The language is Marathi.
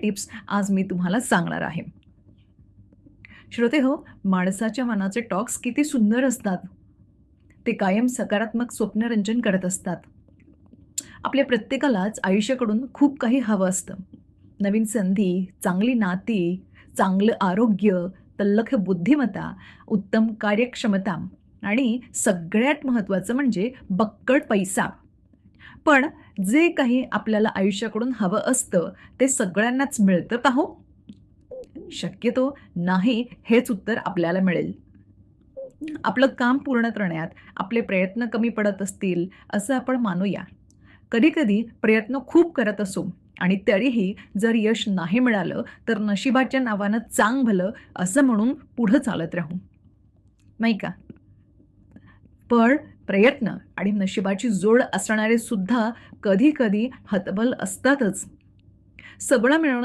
टिप्स आज मी तुम्हाला सांगणार आहे. श्रोते हो, माणसाच्या मनाचे टॉक्स किती सुंदर असतात. ते कायम सकारात्मक स्वप्नरंजन करत असतात. आपल्या प्रत्येकालाच आयुष्याकडून खूप काही हवं असतं. नवीन संधी, चांगली नाती, चांगलं आरोग्य, तल्लख बुद्धिमत्ता, उत्तम कार्यक्षमता आणि सगळ्यात महत्त्वाचं म्हणजे बक्कळ पैसा. पण जे काही आपल्याला आयुष्याकडून हवं असतं, ते सगळ्यांनाच मिळतं का हो? शक्यतो नाही, हेच उत्तर आपल्याला मिळेल. आपलं काम पूर्ण करण्यात आपले प्रयत्न कमी पडत असतील, असं आपण मानूया. कधी-कधी प्रयत्न खूप करत असू आणि तरीही जर यश नाही मिळालं, तर नशिबाच्या नावानं चांग भलं असं म्हणून पुढं चालत राहू, नाही का? पण प्रयत्न आणि नशिबाची जोड असणारे सुद्धा कधी-कधी हतबल असतातच. सगळं मिळवणं